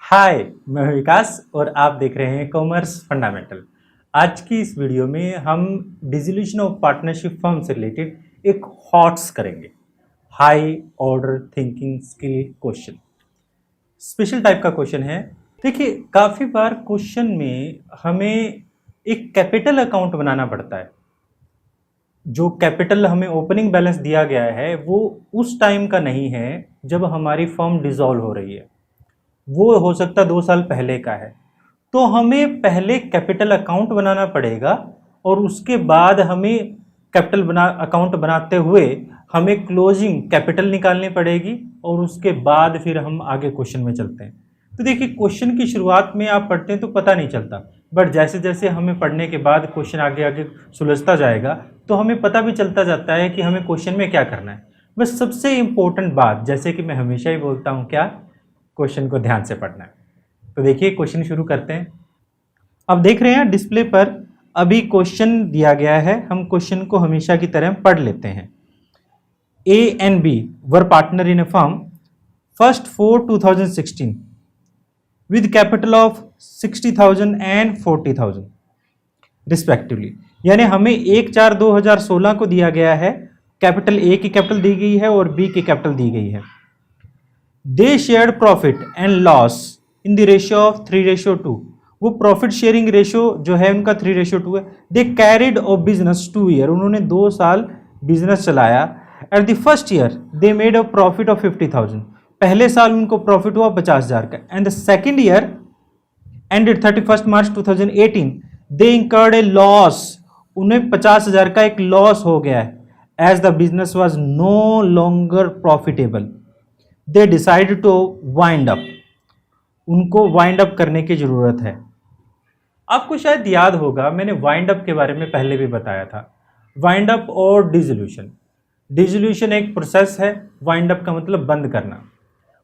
हाय, मैं हूं विकास और आप देख रहे हैं कॉमर्स फंडामेंटल। आज की इस वीडियो में हम डिसोल्यूशन ऑफ पार्टनरशिप फर्म से रिलेटेड एक हॉट्स करेंगे। High order thinking skill question, special type का क्वेश्चन है। देखिए, काफ़ी बार क्वेश्चन में हमें एक कैपिटल अकाउंट बनाना पड़ता है। जो कैपिटल हमें ओपनिंग बैलेंस दिया गया है वो उस टाइम का नहीं है जब हमारी फर्म डिसॉल्व हो रही है, वो हो सकता है 2 साल पहले का है। तो हमें पहले कैपिटल अकाउंट बनाना पड़ेगा और उसके बाद हमें अकाउंट बनाते हुए हमें क्लोजिंग कैपिटल निकालनी पड़ेगी और उसके बाद फिर हम आगे क्वेश्चन में चलते हैं। तो देखिए, क्वेश्चन की शुरुआत में आप पढ़ते हैं तो पता नहीं चलता, बट जैसे जैसे हमें पढ़ने के बाद क्वेश्चन आगे आगे सुलझता जाएगा तो हमें पता भी चलता जाता है कि हमें क्वेश्चन में क्या करना है। बस सबसे इम्पोर्टेंट बात, जैसे कि मैं हमेशा ही बोलता हूँ, क्या, क्वेश्चन को ध्यान से पढ़ना है। तो देखिए, क्वेश्चन शुरू करते हैं। अब देख रहे हैं डिस्प्ले पर अभी क्वेश्चन दिया गया है। हम क्वेश्चन को हमेशा की तरह पढ़ लेते हैं। A and B were partner in a firm 1st for 2016 with capital of 60,000 and 40,000 respectively. यानी हमें 1/4/2016 को दिया गया है, कैपिटल ए की कैपिटल दी गई है और बी की कैपिटल दी गई है। दे shared profit and loss in the ratio of 3:2। वो प्रॉफिट शेयरिंग रेशियो जो है उनका 3:2 है। They carried off business 2 year, उन्होंने 2 साल बिजनेस चलाया। At the first year they made a profit of 50,000, पहले साल उनको प्रॉफिट हुआ 50,000 का। And the second year ended 31 March 2018 they incurred a loss, उन्हें 50,000 का एक लॉस हो गया है। As the business was no longer profitable they decide to wind up, उनको वाइंड अप करने की जरूरत है। आपको शायद याद होगा, मैंने वाइंड अप के बारे में पहले भी बताया था। वाइंड अप और डिसोल्यूशन, डिसोल्यूशन एक प्रोसेस है, वाइंड अप का मतलब बंद करना।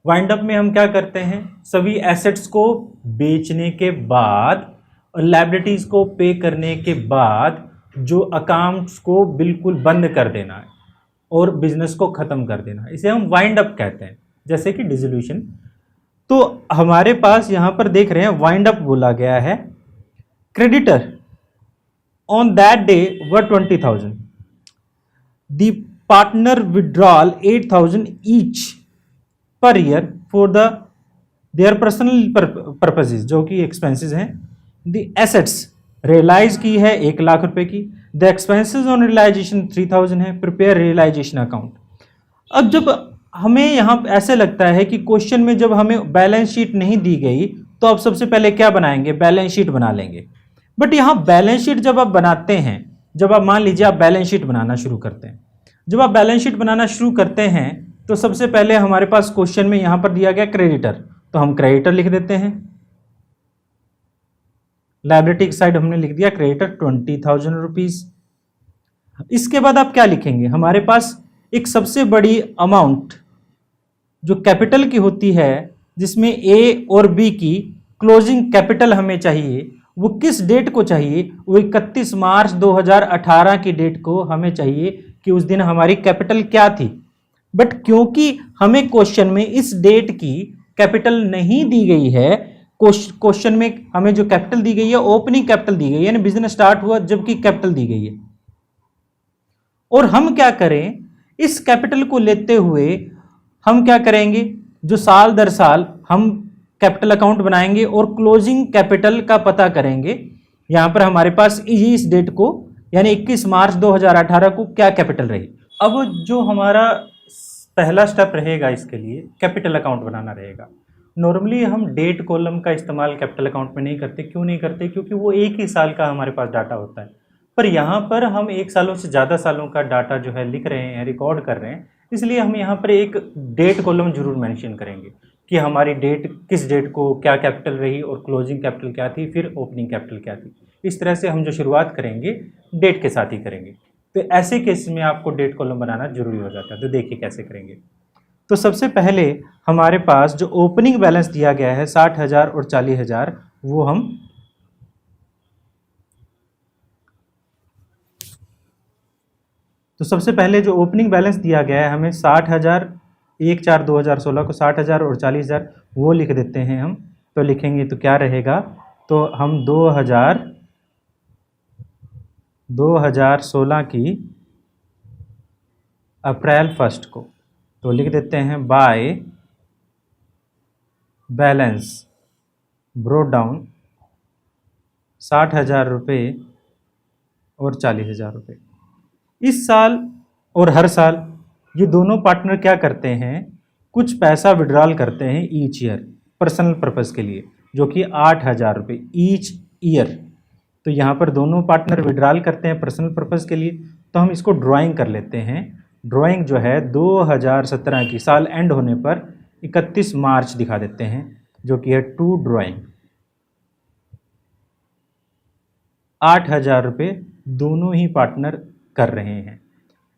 वाइंड अप में हम क्या करते हैं, सभी एसेट्स को बेचने के बाद और लायबिलिटीज को पे करने के बाद जो अकाउंट्स को बिल्कुल बंद कर देना है और बिजनेस को खत्म कर देना, इसे हम वाइंड अप कहते हैं, जैसे कि डिसोल्यूशन। तो हमारे पास यहां पर देख रहे हैं वाइंड अप बोला गया है। Creditor on that day were 20,000, the partner withdrawal 8,000 each per year for their personal purposes, जो कि एक्सपेंसेस हैं। द एसेट्स रियलाइज की है 1,00,000 रुपए की। द एक्सपेंसेस ऑन रियलाइजेशन 3,000 है। Prepare realisation account. अब जब हमें यहाँ ऐसे लगता है कि क्वेश्चन में जब हमें बैलेंस शीट नहीं दी गई तो अब सबसे पहले क्या बनाएंगे, बैलेंस शीट बना लेंगे। बट यहाँ बैलेंस शीट जब आप बनाते हैं, जब आप मान लीजिए आप बैलेंस शीट बनाना शुरू करते हैं, जब आप बैलेंस शीट बनाना शुरू करते हैं तो सबसे पहले हमारे पास क्वेश्चन में यहाँ पर दिया गया क्रेडिटर, तो हम क्रेडिटर लिख देते हैं। लायबिलिटी की साइड हमने लिख दिया क्रेडिटर 20,000 रुपीज। इसके बाद आप क्या लिखेंगे, हमारे पास एक सबसे बड़ी अमाउंट जो कैपिटल की होती है, जिसमें ए और बी की क्लोजिंग कैपिटल हमें चाहिए, वो किस डेट को चाहिए, वो 31 मार्च 2018 की डेट को हमें चाहिए कि उस दिन हमारी कैपिटल क्या थी। बट क्योंकि हमें क्वेश्चन में इस डेट की कैपिटल नहीं दी गई है, क्वेश्चन में हमें जो कैपिटल दी गई है ओपनिंग कैपिटल दी गई है, यानी बिजनेस स्टार्ट हुआ जबकि कैपिटल दी गई है। और हम क्या करें, इस कैपिटल को लेते हुए हम क्या करेंगे, जो साल दर साल हम कैपिटल अकाउंट बनाएंगे और क्लोजिंग कैपिटल का पता करेंगे। यहां पर हमारे पास इस डेट को यानी 21 मार्च 2018 को क्या कैपिटल रही। अब जो हमारा पहला स्टेप रहेगा इसके लिए कैपिटल अकाउंट बनाना रहेगा। नॉर्मली हम डेट कॉलम का इस्तेमाल कैपिटल अकाउंट में नहीं करते। क्यों नहीं करते, क्योंकि वो एक ही साल का हमारे पास डाटा होता है। पर यहाँ पर हम 1 सालों से ज़्यादा सालों का डाटा जो है लिख रहे हैं, रिकॉर्ड कर रहे हैं, इसलिए हम यहाँ पर एक डेट कॉलम जरूर मेंशन करेंगे कि हमारी डेट, किस डेट को क्या कैपिटल रही और क्लोजिंग कैपिटल क्या थी, फिर ओपनिंग कैपिटल क्या थी। इस तरह से हम जो शुरुआत करेंगे डेट के साथ ही करेंगे। तो ऐसे केस में आपको डेट कॉलम बनाना जरूरी हो जाता है। तो देखिए कैसे करेंगे। तो सबसे पहले हमारे पास जो ओपनिंग बैलेंस दिया गया है 60,000 और 40,000, वो हम तो सबसे पहले जो ओपनिंग बैलेंस दिया गया है हमें 60,000, 1/4/2016 को 60,000 और 40,000 वो लिख देते हैं हम। तो लिखेंगे तो क्या रहेगा, तो हम 2016 की अप्रैल 1 को तो लिख देते हैं बाय बैलेंस ब्रोट डाउन 60,000 रुपये और 40,000 रुपये। इस साल और हर साल ये दोनों पार्टनर क्या करते हैं, कुछ पैसा विड्रॉल करते हैं ईच ईयर पर्सनल पर्पज़ के लिए, जो कि 8,000 रुपये ईच ईयर। तो यहाँ पर दोनों पार्टनर विड्रॉल करते हैं पर्सनल पर्पज़ के लिए, तो हम इसको ड्राइंग कर लेते हैं। ड्राइंग जो है 2017 की साल एंड होने पर 31 मार्च दिखा देते हैं, जो कि है टू ड्राइंग। 8,000 रुपये दोनों ही पार्टनर कर रहे हैं।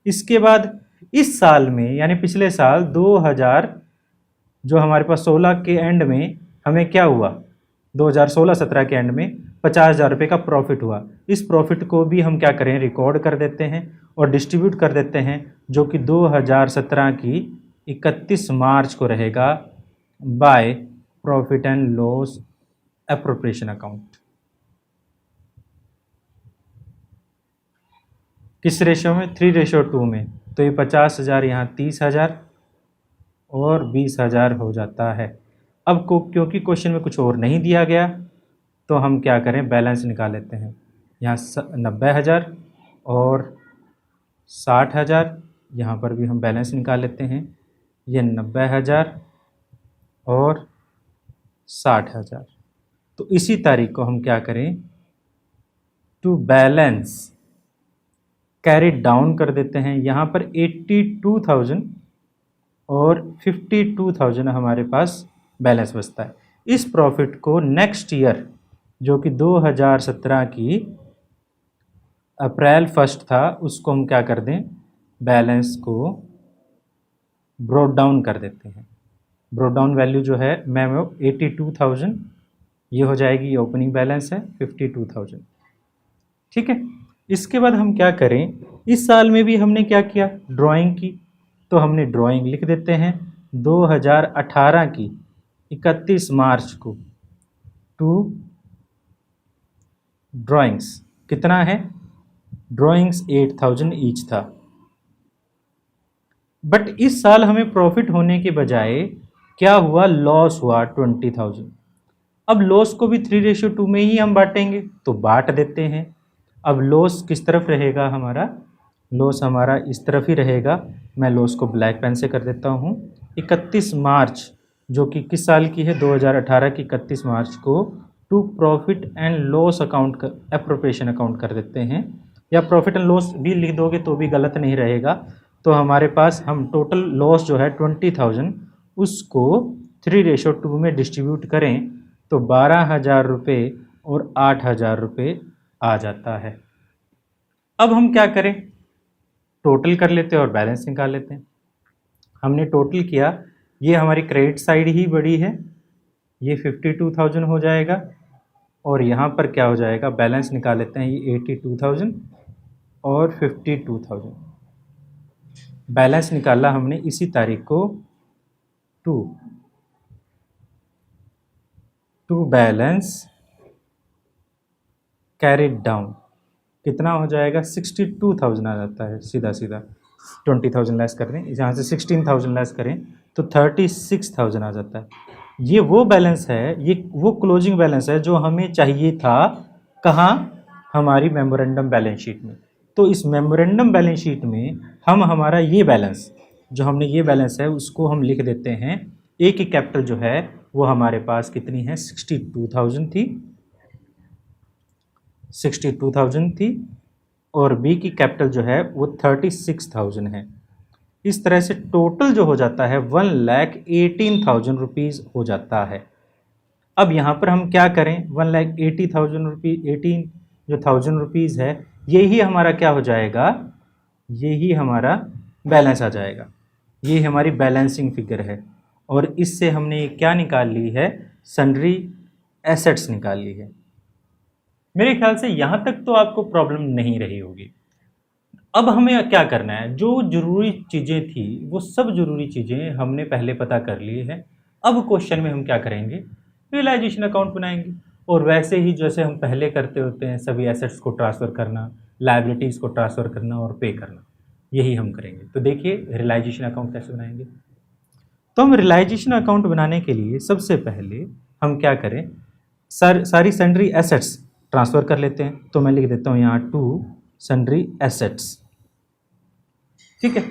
इसके बाद इस साल में यानी पिछले साल 2000 जो हमारे पास 16 के एंड में हमें क्या हुआ, 2016-17 के एंड में 50,000 रुपये का प्रॉफिट हुआ। इस प्रॉफिट को भी हम क्या करें, रिकॉर्ड कर देते हैं और डिस्ट्रीब्यूट कर देते हैं, जो कि 2017 की 31 मार्च को रहेगा by profit and loss appropriation account. किस रेशो में, 3:2 में। तो ये 50,000 यहाँ 30,000 और 20,000 हो जाता है। अब क्योंकि क्वेश्चन में कुछ और नहीं दिया गया, तो हम क्या करें, बैलेंस निकाल लेते हैं। यहाँ 90,000 और 60,000, यहाँ पर भी हम बैलेंस निकाल लेते हैं। ये 90,000 और 60,000। तो इसी तारीख को हम क्या करें, टू बैलेंस कैरी डाउन कर देते हैं। यहाँ पर 82,000 और 52,000 हमारे पास बैलेंस बचता है। इस प्रॉफिट को नेक्स्ट ईयर, जो कि 2017 की अप्रैल 1 था, उसको हम क्या कर दें, बैलेंस को ब्रोट डाउन कर देते हैं। ब्रोट डाउन वैल्यू जो है मैम 82,000, ये हो जाएगी, ये ओपनिंग बैलेंस है 52,000। ठीक है। इसके बाद हम क्या करें, इस साल में भी हमने क्या किया, ड्राइंग की। तो हमने ड्राइंग लिख देते हैं 2018 की 31 मार्च को टू ड्राइंग्स। कितना है, ड्राइंग्स 8,000 ईच था। बट इस साल हमें प्रॉफिट होने के बजाय क्या हुआ, लॉस हुआ 20,000। अब लॉस को भी 3:2 में ही हम बांटेंगे, तो बांट देते हैं। अब लॉस किस तरफ रहेगा हमारा, लॉस हमारा इस तरफ ही रहेगा। मैं लॉस को ब्लैक पेन से कर देता हूँ। 31 मार्च जो कि किस साल की है, 2018 की 31 मार्च को to profit and loss account appropriation account कर देते हैं, या प्रॉफिट एंड लॉस भी लिख दोगे तो भी गलत नहीं रहेगा। तो हमारे पास हम टोटल लॉस जो है 20,000, उसको 3:2 में डिस्ट्रीब्यूट करें तो 12,000 रुपये और 8,000 रुपये आ जाता है। अब हम क्या करें, टोटल कर लेते हैं और बैलेंस निकाल लेते हैं। हमने टोटल किया, ये हमारी क्रेडिट साइड ही बड़ी है, ये 52,000 हो जाएगा, और यहाँ पर क्या हो जाएगा, बैलेंस निकाल लेते हैं, ये 82,000 और 52,000। बैलेंस निकाला हमने इसी तारीख को, टू बैलेंस कैरिड डाउन। कितना हो जाएगा, 62,000 आ जाता है सीधा सीधा। 20,000 लेस कर दें, यहाँ से 16,000 लेस करें तो 36,000 आ जाता है। ये वो बैलेंस है, ये वो क्लोजिंग बैलेंस है जो हमें चाहिए था, कहाँ, हमारी मेमोरेंडम बैलेंस शीट में। तो इस मेमोरेंडम बैलेंस शीट में हम हमारा ये बैलेंस, जो हमने ये बैलेंस है, उसको हम लिख देते हैं। ए की कैपिटल जो है वो हमारे पास कितनी है, 62,000 थी, 62,000 थी, और बी की कैपिटल जो है वो 36,000 है। इस तरह से टोटल जो हो जाता है 1,18,000 रुपीज़ हो जाता है। अब यहाँ पर हम क्या करें, 1,80,000 रुपीज़, 18 जो 1000 रुपीज़ है, यही हमारा क्या हो जाएगा, यही हमारा बैलेंस आ जाएगा। ये हमारी बैलेंसिंग फिगर है, और इससे हमने क्या निकाल ली है, सन्ड्री एसेट्स निकाल ली है। मेरे ख्याल से यहाँ तक तो आपको प्रॉब्लम नहीं रही होगी। अब हमें क्या करना है, जो जरूरी चीज़ें थी वो सब जरूरी चीज़ें हमने पहले पता कर ली है। अब क्वेश्चन में हम क्या करेंगे, रियलाइजेशन अकाउंट बनाएंगे। और वैसे ही जैसे हम पहले करते होते हैं, सभी एसेट्स को ट्रांसफ़र करना, लायबिलिटीज़ को ट्रांसफ़र करना और पे करना, यही हम करेंगे। तो देखिए रियलाइजेशन अकाउंट कैसे बनाएंगे। तो हम रियलाइजेशन अकाउंट बनाने के लिए सबसे पहले हम क्या करें, सारी सन्ड्री एसेट्स ट्रांसफ़र कर लेते हैं। तो मैं लिख देता हूँ यहाँ टू सन्ड्री एसेट्स। ठीक है,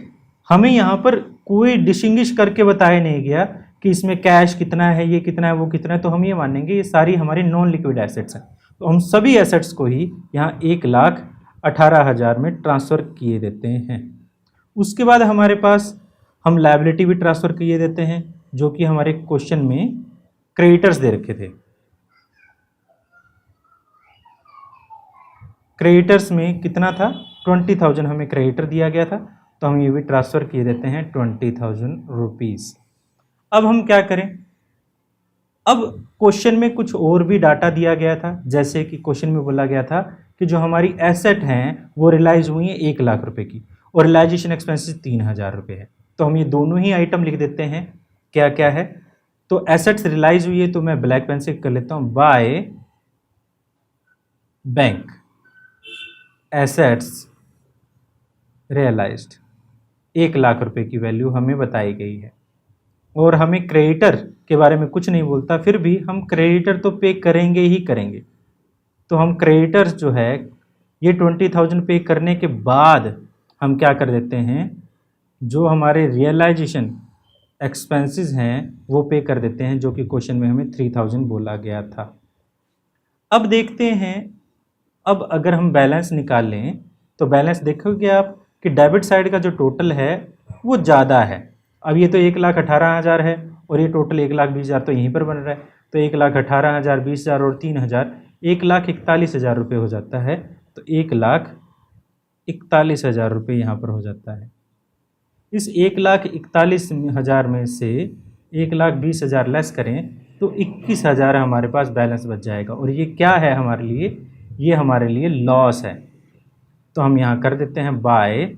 हमें यहाँ पर कोई डिस्टिंग्विश करके बताया नहीं गया कि इसमें कैश कितना है, ये कितना है, वो कितना है। तो हम ये मानेंगे ये सारी हमारी नॉन लिक्विड एसेट्स हैं। तो हम सभी एसेट्स को ही यहाँ 1,18,000 में ट्रांसफ़र किए देते हैं। उसके बाद हमारे पास हम लायबिलिटी भी ट्रांसफ़र किए देते हैं, जो कि हमारे क्वेश्चन में क्रेडिटर्स दे रखे थे। क्रेडिटर्स में कितना था, 20,000 हमें क्रेडिटर दिया गया था, तो हम ये भी ट्रांसफ़र किए देते हैं 20,000 रुपीज़। अब हम क्या करें, अब क्वेश्चन में कुछ और भी डाटा दिया गया था। जैसे कि क्वेश्चन में बोला गया था कि जो हमारी एसेट हैं वो रियलाइज़ हुई है 1,00,000 रुपये की और रियलाइजेशन एक्सपेंसेस 3,000 रुपये है। तो हम ये दोनों ही आइटम लिख देते हैं। क्या क्या है, तो एसेट्स रियलाइज़ हुई है तो मैं ब्लैक पेन से कर लेता हूँ, बाय बैंक एसेट्स रियलाइज्ड 1,00,000 रुपये की वैल्यू हमें बताई गई है। और हमें क्रेडिटर के बारे में कुछ नहीं बोलता, फिर भी हम क्रेडिटर तो पे करेंगे ही करेंगे। तो हम क्रेडिटर्स जो है ये 20,000 पे करने के बाद हम क्या कर देते हैं, जो हमारे रियलाइजेशन एक्सपेंसेस हैं वो पे कर देते हैं, जो कि क्वेश्चन में हमें 3,000 बोला गया था। अब देखते हैं, अब अगर हम बैलेंस निकाल लें तो बैलेंस देखोगे आप कि डेबिट साइड का जो टोटल है वो ज़्यादा है। अब ये तो 1,18,000 है और ये टोटल 1,20,000 तो यहीं पर बन रहा है। तो 1,18,000, 20,000 और 3,000 1,41,000 रुपये हो जाता है। तो 1,41,000 रुपये यहाँ पर हो जाता है। इस 1,41,000 में से 1,20,000 लेस करें तो 21,000 हमारे पास बैलेंस बच जाएगा। और ये क्या है हमारे लिए, ये हमारे लिए लॉस है। तो हम यहाँ कर देते हैं by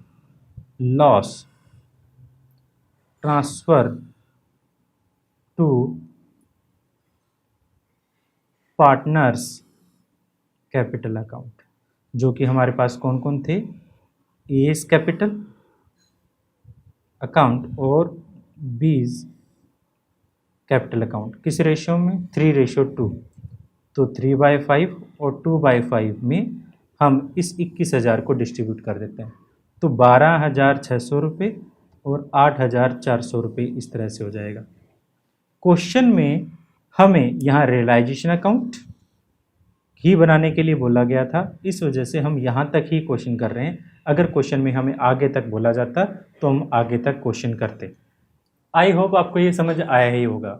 loss transfer to partners capital account, जो कि हमारे पास कौन कौन थे, एस कैपिटल अकाउंट और बीज कैपिटल अकाउंट। किस रेशियो में, 3:2। तो 3/5 और 2/5 में हम इस 21,000 को डिस्ट्रीब्यूट कर देते हैं। तो 12,600 रुपये और 8,400 रुपये इस तरह से हो जाएगा। क्वेश्चन में हमें यहाँ रियलाइजेशन अकाउंट ही बनाने के लिए बोला गया था, इस वजह से हम यहाँ तक ही क्वेश्चन कर रहे हैं। अगर क्वेश्चन में हमें आगे तक बोला जाता तो हम आगे तक क्वेश्चन करते। आई होप आपको ये समझ आया ही होगा।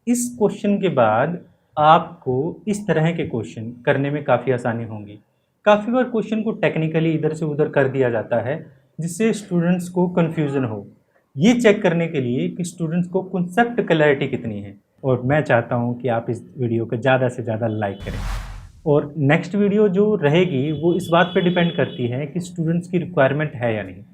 इस क्वेश्चन के बाद आपको इस तरह के क्वेश्चन करने में काफ़ी आसानी होगी। काफ़ी बार क्वेश्चन को टेक्निकली इधर से उधर कर दिया जाता है, जिससे स्टूडेंट्स को कन्फ्यूज़न हो। ये चेक करने के लिए कि स्टूडेंट्स को कॉन्सेप्ट क्लैरिटी कितनी है, और मैं चाहता हूँ कि आप इस वीडियो को ज़्यादा से ज़्यादा लाइक करें। और नेक्स्ट वीडियो जो रहेगी वो इस बात पे डिपेंड करती है कि स्टूडेंट्स की रिक्वायरमेंट है या नहीं।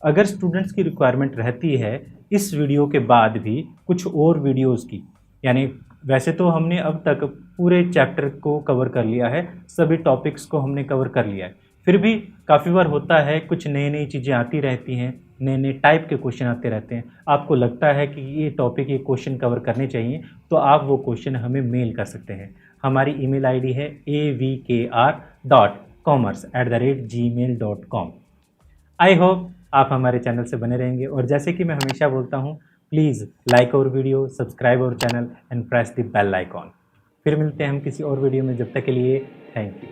अगर स्टूडेंट्स की रिक्वायरमेंट रहती है इस वीडियो के बाद भी कुछ और वीडियोस की, यानी वैसे तो हमने अब तक पूरे चैप्टर को कवर कर लिया है, सभी टॉपिक्स को हमने कवर कर लिया है, फिर भी काफ़ी बार होता है कुछ नई नई चीज़ें आती रहती हैं, नए नए टाइप के क्वेश्चन आते रहते हैं। आपको लगता है कि ये टॉपिक, ये क्वेश्चन कवर करने चाहिए, तो आप वो क्वेश्चन हमें मेल कर सकते हैं। हमारी ईमेल आईडी है avkr.commerce@gmail.com। आई होप आप हमारे चैनल से बने रहेंगे, और जैसे कि मैं हमेशा बोलता हूँ, please like our video, subscribe our channel and press the bell icon. फिर मिलते हैं हम किसी और वीडियो में, जब तक के लिए थैंक यू।